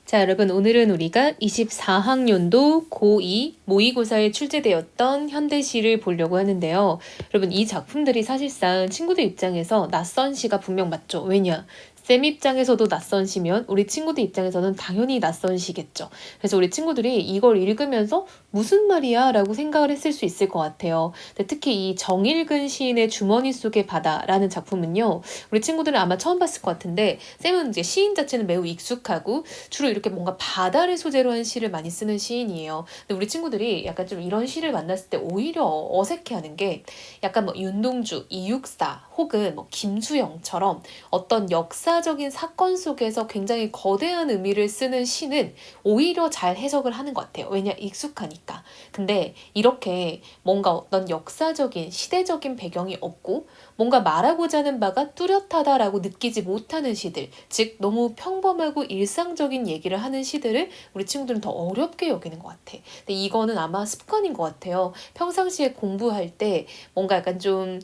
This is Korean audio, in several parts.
자, 여러분, 오늘은 우리가 24학년도 고2 모의고사에 출제되었던 현대시를 보려고 하는데요. 여러분, 이 작품들이 사실상 친구들 입장에서 낯선 시가 분명 맞죠? 왜냐? 쌤 입장에서도 낯선 시면 우리 친구들 입장에서는 당연히 낯선 시겠죠. 그래서 우리 친구들이 이걸 읽으면서 무슨 말이야? 라고 생각을 했을 수 있을 것 같아요. 근데 특히 이 정일근 시인의 주머니 속의 바다라는 작품은요. 우리 친구들은 아마 처음 봤을 것 같은데 쌤은 이제 시인 자체는 매우 익숙하고 주로 이렇게 뭔가 바다를 소재로 한 시를 많이 쓰는 시인이에요. 근데 우리 친구들이 약간 좀 이런 시를 만났을 때 오히려 어색해하는 게 약간 뭐 윤동주, 이육사 혹은 뭐 김수영처럼 어떤 역사적인 사건 속에서 굉장히 거대한 의미를 쓰는 시는 오히려 잘 해석을 하는 것 같아요. 왜냐? 익숙하니까. 근데 이렇게 뭔가 어떤 역사적인 시대적인 배경이 없고 뭔가 말하고자 하는 바가 뚜렷하다라고 느끼지 못하는 시들, 즉 너무 평범하고 일상적인 얘기를 하는 시들을 우리 친구들은 더 어렵게 여기는 것 같아. 근데 이거는 아마 습관인 것 같아요. 평상시에 공부할 때 뭔가 약간 좀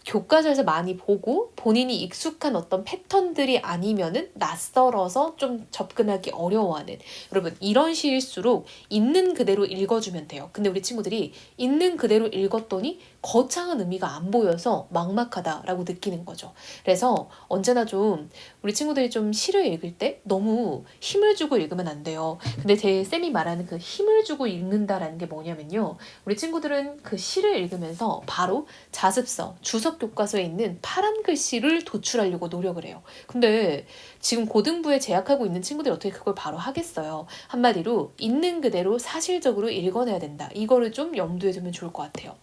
교과서에서 많이 보고 본인이 익숙한 어떤 패턴들이 아니면은 낯설어서 좀 접근하기 어려워하는, 여러분 이런 시일수록 있는 그대로 읽어주면 돼요. 근데 우리 친구들이 있는 그대로 읽었더니 거창한 의미가 안 보여서 막막하다라고 느끼는 거죠. 그래서 언제나 좀 우리 친구들이 좀 시를 읽을 때 너무 힘을 주고 읽으면 안 돼요. 근데 제 쌤이 말하는 그 힘을 주고 읽는다라는 게 뭐냐면요. 우리 친구들은 그 시를 읽으면서 바로 자습서, 주석 교과서에 있는 파란 글씨를 도출하려고 노력을 해요. 근데 지금 고등부에 재학하고 있는 친구들이 어떻게 그걸 바로 하겠어요. 한마디로 있는 그대로 사실적으로 읽어내야 된다. 이거를 좀 염두에 두면 좋을 것 같아요.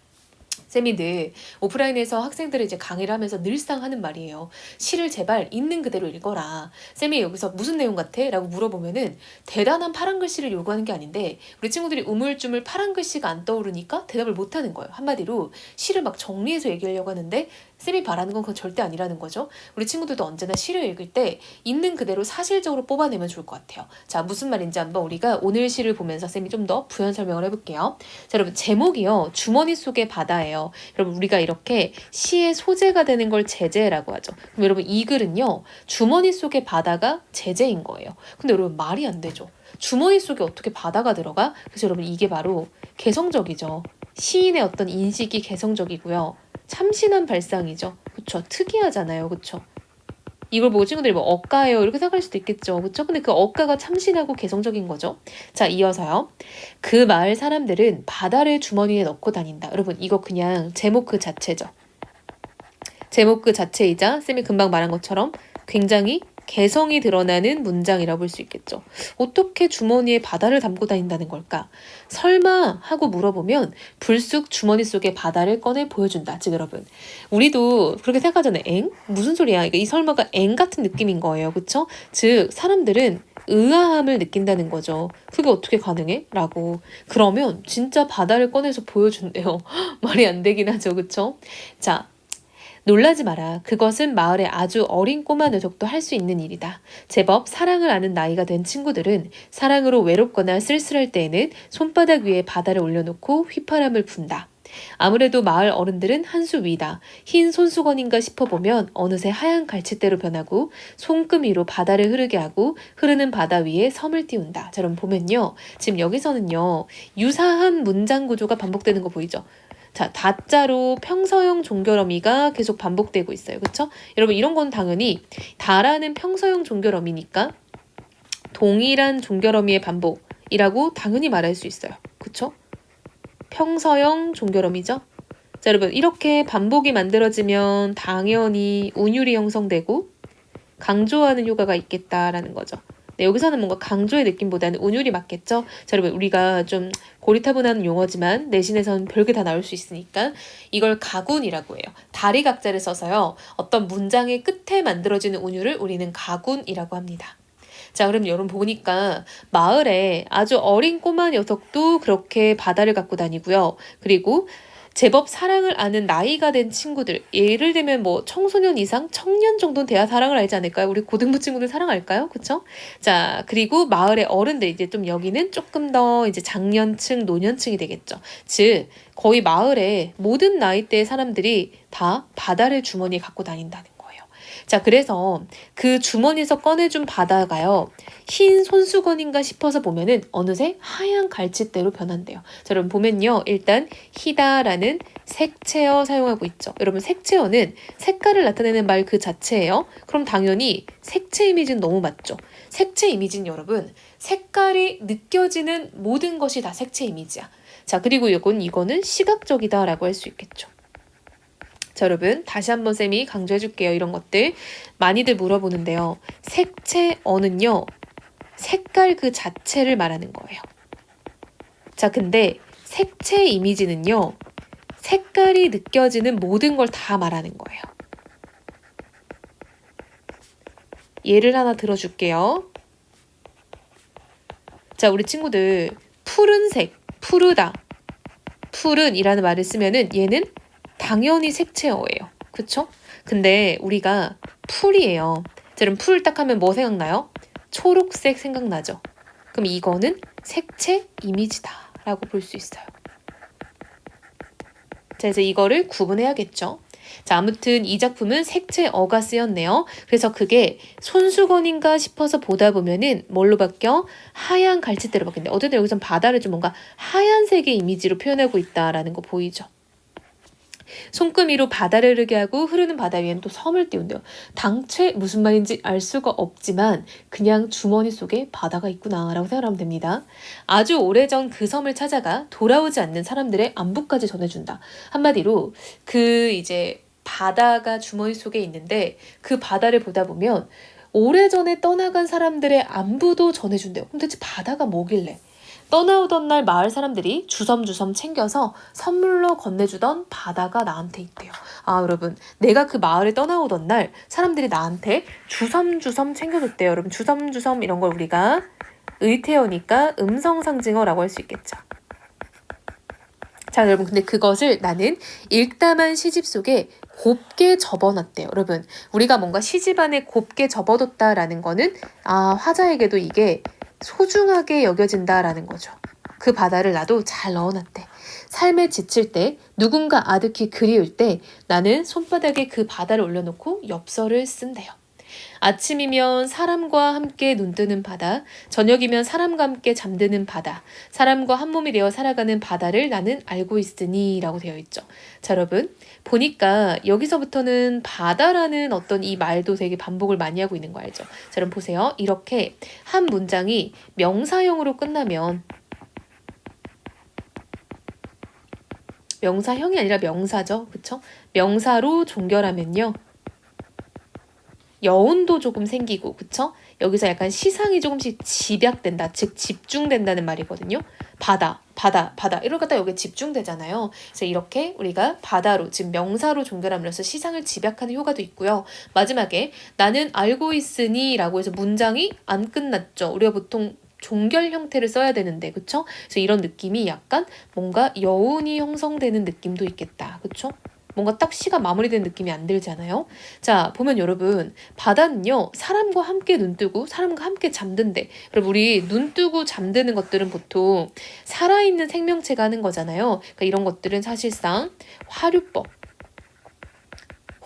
쌤이 늘 오프라인에서 학생들을 이제 강의를 하면서 늘상 하는 말이에요. 시를 제발 있는 그대로 읽어라. 쌤이 여기서 무슨 내용 같아? 라고 물어보면은 대단한 파란 글씨를 요구하는 게 아닌데 우리 친구들이 우물쭈물 파란 글씨가 안 떠오르니까 대답을 못 하는 거예요. 한마디로 시를 막 정리해서 얘기하려고 하는데 쌤이 바라는 건 그건 절대 아니라는 거죠. 우리 친구들도 언제나 시를 읽을 때 있는 그대로 사실적으로 뽑아내면 좋을 것 같아요. 자, 무슨 말인지 한번 우리가 오늘 시를 보면서 쌤이 좀 더 부연 설명을 해볼게요. 자, 여러분 제목이요. 주머니 속의 바다예요. 여러분 우리가 이렇게 시의 소재가 되는 걸 제재라고 하죠. 그럼 여러분 이 글은요. 주머니 속의 바다가 제재인 거예요. 근데 여러분 말이 안 되죠. 주머니 속에 어떻게 바다가 들어가? 그래서 여러분 이게 바로 개성적이죠. 시인의 어떤 인식이 개성적이고요. 참신한 발상이죠. 그쵸? 특이하잖아요. 그쵸? 이걸 보고 친구들이 뭐 억가예요 이렇게 생각할 수도 있겠죠. 그쵸? 근데 그 억가가 참신하고 개성적인 거죠. 자, 이어서요. 그 마을 사람들은 바다를 주머니에 넣고 다닌다. 여러분 이거 그냥 제목 그 자체죠. 제목 그 자체이자 쌤이 금방 말한 것처럼 굉장히 개성이 드러나는 문장이라고 볼 수 있겠죠. 어떻게 주머니에 바다를 담고 다닌다는 걸까? 설마 하고 물어보면 불쑥 주머니 속에 바다를 꺼내 보여준다. 즉 여러분 우리도 그렇게 생각하잖아요. 엥? 무슨 소리야? 이 설마가 엥 같은 느낌인 거예요. 그쵸? 즉 사람들은 의아함을 느낀다는 거죠. 그게 어떻게 가능해? 라고. 그러면 진짜 바다를 꺼내서 보여준대요. 말이 안 되긴 하죠. 그쵸? 자, 놀라지 마라. 그것은 마을의 아주 어린 꼬마 녀석도 할 수 있는 일이다. 제법 사랑을 아는 나이가 된 친구들은 사랑으로 외롭거나 쓸쓸할 때에는 손바닥 위에 바다를 올려놓고 휘파람을 분다. 아무래도 마을 어른들은 한 수 위다. 흰 손수건인가 싶어보면 어느새 하얀 갈치대로 변하고 손금 위로 바다를 흐르게 하고 흐르는 바다 위에 섬을 띄운다. 자, 그럼 보면요. 지금 여기서는요. 유사한 문장 구조가 반복되는 거 보이죠? 자, 다자로 평서형 종결어미가 계속 반복되고 있어요. 그쵸? 여러분 이런 건 당연히 다라는 평서형 종결어미니까 동일한 종결어미의 반복이라고 당연히 말할 수 있어요. 그쵸? 평서형 종결어미죠? 자, 여러분 이렇게 반복이 만들어지면 당연히 운율이 형성되고 강조하는 효과가 있겠다라는 거죠. 네, 여기서는 뭔가 강조의 느낌보다는 운율이 맞겠죠? 자, 여러분 우리가 좀 고리타분한 용어지만 내신에서는 별게 다 나올 수 있으니까 이걸 가군이라고 해요. 다리 각자를 써서요. 어떤 문장의 끝에 만들어지는 운율을 우리는 가군이라고 합니다. 자, 그럼 여러분 보니까 마을에 아주 어린 꼬마 녀석도 그렇게 바다를 갖고 다니고요. 그리고 제법 사랑을 아는 나이가 된 친구들, 예를 들면 뭐 청소년 이상, 청년 정도는 돼야 사랑을 알지 않을까요? 우리 고등부 친구들 사랑 알까요? 그쵸? 자, 그리고 마을의 어른들, 이제 좀 여기는 조금 더 이제 장년층, 노년층이 되겠죠. 즉, 거의 마을의 모든 나이대의 사람들이 다 바다를 주머니에 갖고 다닌다는 거예요. 자, 그래서 그 주머니에서 꺼내준 바다가요. 흰 손수건인가 싶어서 보면은 어느새 하얀 갈치대로 변한대요. 자, 여러분 보면요. 일단 희다라는 색채어 사용하고 있죠. 여러분 색채어는 색깔을 나타내는 말 그 자체예요. 그럼 당연히 색채 이미지는 너무 맞죠. 색채 이미지는 여러분 색깔이 느껴지는 모든 것이 다 색채 이미지야. 자, 그리고 이거는 시각적이다라고 할 수 있겠죠. 자, 여러분 다시 한번 쌤이 강조해 줄게요. 이런 것들 많이들 물어보는데요. 색채어는요. 색깔 그 자체를 말하는 거예요. 자, 근데 색채 이미지는요. 색깔이 느껴지는 모든 걸 다 말하는 거예요. 예를 하나 들어줄게요. 자, 우리 친구들 푸른색, 푸르다, 푸른이라는 말을 쓰면은 얘는 당연히 색채어예요. 그쵸? 근데 우리가 풀이에요. 자, 그럼 풀 딱 하면 뭐 생각나요? 초록색 생각나죠? 그럼 이거는 색채 이미지다라고 볼 수 있어요. 자, 이제 이거를 구분해야겠죠? 자, 아무튼 이 작품은 색채어가 쓰였네요. 그래서 그게 손수건인가 싶어서 보다 보면은 뭘로 바뀌어? 하얀 갈치대로 바뀌는데 어쨌든 여기선 바다를 좀 뭔가 하얀색의 이미지로 표현하고 있다라는 거 보이죠? 손금이로 바다를 흐르게 하고 흐르는 바다 위엔 또 섬을 띄운대요. 당최 무슨 말인지 알 수가 없지만 그냥 주머니 속에 바다가 있구나라고 생각하면 됩니다. 아주 오래전 그 섬을 찾아가 돌아오지 않는 사람들의 안부까지 전해준다. 한마디로 그 이제 바다가 주머니 속에 있는데 그 바다를 보다 보면 오래전에 떠나간 사람들의 안부도 전해준대요. 그럼 대체 바다가 뭐길래? 떠나오던 날 마을 사람들이 주섬주섬 챙겨서 선물로 건네주던 바다가 나한테 있대요. 아, 여러분, 내가 그 마을에 떠나오던 날 사람들이 나한테 주섬주섬 챙겨줬대요. 여러분, 주섬주섬 이런 걸 우리가 의태어니까 음성상징어라고 할 수 있겠죠. 자, 여러분, 근데 그것을 나는 읽다만 시집 속에 곱게 접어놨대요. 여러분, 우리가 뭔가 시집 안에 곱게 접어뒀다라는 거는 화자에게도 이게 소중하게 여겨진다라는 거죠. 그 바다를 나도 잘 넣어놨대. 삶에 지칠 때, 누군가 아득히 그리울 때 나는 손바닥에 그 바다를 올려놓고 엽서를 쓴대요. 아침이면 사람과 함께 눈뜨는 바다, 저녁이면 사람과 함께 잠드는 바다, 사람과 한 몸이 되어 살아가는 바다를 나는 알고 있으니 라고 되어 있죠. 자, 여러분 보니까 여기서부터는 바다라는 어떤 이 말도 되게 반복을 많이 하고 있는 거 알죠? 자, 여러분 보세요. 이렇게 한 문장이 명사형으로 끝나면 명사형이 아니라 명사죠. 그쵸? 명사로 종결하면요. 여운도 조금 생기고, 그쵸? 여기서 약간 시상이 조금씩 집약된다, 즉 집중된다는 말이거든요. 바다. 이걸 갖다 여기에 집중되잖아요. 그래서 이렇게 우리가 바다로, 즉 명사로 종결함으로써 시상을 집약하는 효과도 있고요. 마지막에 나는 알고 있으니 라고 해서 문장이 안 끝났죠. 우리가 보통 종결 형태를 써야 되는데, 그쵸? 그래서 이런 느낌이 약간 뭔가 여운이 형성되는 느낌도 있겠다. 그쵸? 뭔가 딱 시가 마무리된 느낌이 안 들잖아요. 자, 보면 여러분 바다는요 사람과 함께 눈뜨고 사람과 함께 잠든대. 여러분 우리 눈뜨고 잠드는 것들은 보통 살아있는 생명체가 하는 거잖아요. 그러니까 이런 것들은 사실상 화류법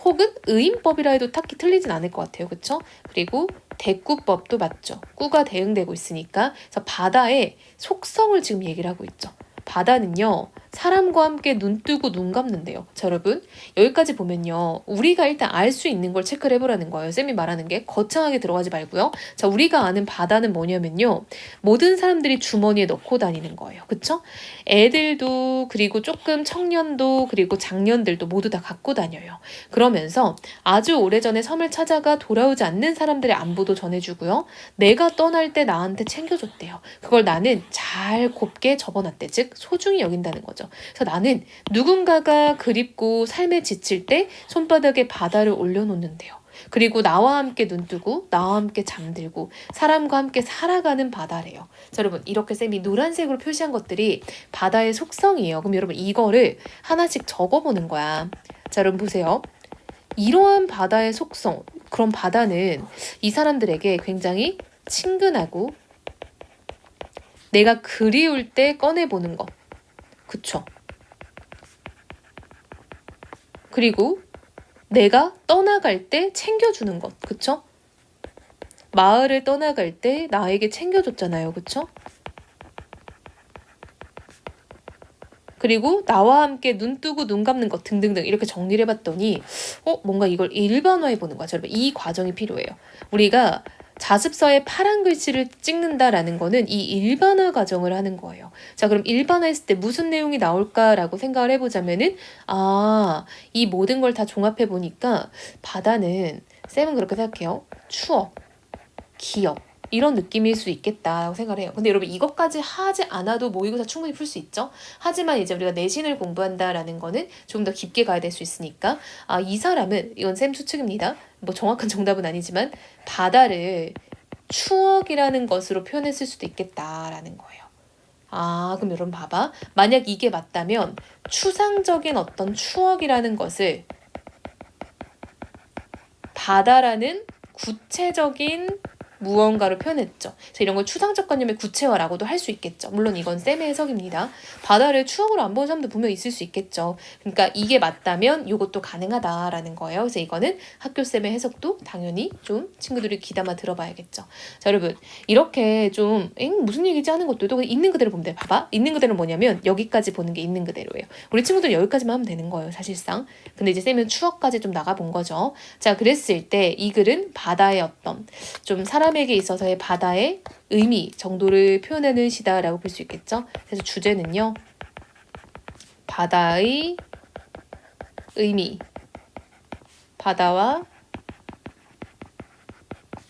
혹은 의인법이라 해도 딱히 틀리진 않을 것 같아요. 그쵸? 그리고 대꾸법도 맞죠. 꾸가 대응되고 있으니까. 그래서 바다의 속성을 지금 얘기를 하고 있죠. 바다는요 사람과 함께 눈 뜨고 눈 감는데요. 자, 여러분 여기까지 보면요 우리가 일단 알 수 있는 걸 체크를 해보라는 거예요. 쌤이 말하는 게 거창하게 들어가지 말고요. 자, 우리가 아는 바다는 뭐냐면요 모든 사람들이 주머니에 넣고 다니는 거예요. 그쵸? 애들도 그리고 조금 청년도 그리고 장년들도 모두 다 갖고 다녀요. 그러면서 아주 오래전에 섬을 찾아가 돌아오지 않는 사람들의 안부도 전해주고요. 내가 떠날 때 나한테 챙겨줬대요. 그걸 나는 잘 곱게 접어놨대. 즉 소중히 여긴다는 거죠. 그래서 나는 누군가가 그립고 삶에 지칠 때 손바닥에 바다를 올려놓는데요. 그리고 나와 함께 눈뜨고 나와 함께 잠들고 사람과 함께 살아가는 바다래요. 자, 여러분 이렇게 쌤이 노란색으로 표시한 것들이 바다의 속성이에요. 그럼 여러분 이거를 하나씩 적어보는 거야. 자, 여러분 보세요. 이러한 바다의 속성, 그럼 바다는 이 사람들에게 굉장히 친근하고 내가 그리울 때 꺼내보는 것. 그쵸? 그리고 내가 떠나갈 때 챙겨주는 것, 그쵸? 마을을 떠나갈 때 나에게 챙겨줬잖아요, 그쵸? 그리고 나와 함께 눈 뜨고 눈 감는 것 등등등 이렇게 정리를 해봤더니 뭔가 이걸 일반화해보는 거야. 여러분 이 과정이 필요해요. 우리가 자습서에 파란 글씨를 찍는다라는 거는 이 일반화 과정을 하는 거예요. 자, 그럼 일반화했을 때 무슨 내용이 나올까라고 생각을 해보자면은 이 모든 걸 다 종합해보니까 바다는 쌤은 그렇게 생각해요. 추억, 기억 이런 느낌일 수 있겠다고 생각을 해요. 근데 여러분 이것까지 하지 않아도 모의고사 충분히 풀 수 있죠. 하지만 이제 우리가 내신을 공부한다라는 거는 좀 더 깊게 가야 될 수 있으니까 이 사람은 이건 쌤 추측입니다. 뭐 정확한 정답은 아니지만 바다를 추억이라는 것으로 표현했을 수도 있겠다라는 거예요. 그럼 여러분 봐봐. 만약 이게 맞다면 추상적인 어떤 추억이라는 것을 바다라는 구체적인 무언가로 표현했죠. 그래서 이런 걸 추상적 관념의 구체화라고도 할 수 있겠죠. 물론 이건 쌤의 해석입니다. 바다를 추억으로 안 보는 사람도 분명 있을 수 있겠죠. 그러니까 이게 맞다면 이것도 가능하다라는 거예요. 그래서 이거는 학교쌤의 해석도 당연히 좀 친구들이 귀담아 들어봐야겠죠. 자, 여러분 이렇게 좀 무슨 얘기지 하는 것들도 있는 그대로 보면 돼. 봐봐. 있는 그대로는 뭐냐면 여기까지 보는 게 있는 그대로예요. 우리 친구들 여기까지만 하면 되는 거예요. 사실상. 근데 이제 쌤은 추억까지 좀 나가본 거죠. 자, 그랬을 때 이 글은 바다의 어떤 좀 사람에게 있어서의 바다의 의미 정도를 표현하는 시다라고 볼 수 있겠죠. 그래서 주제는요. 바다의 의미, 바다와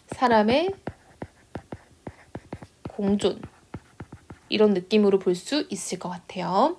사람의 공존 이런 느낌으로 볼 수 있을 것 같아요.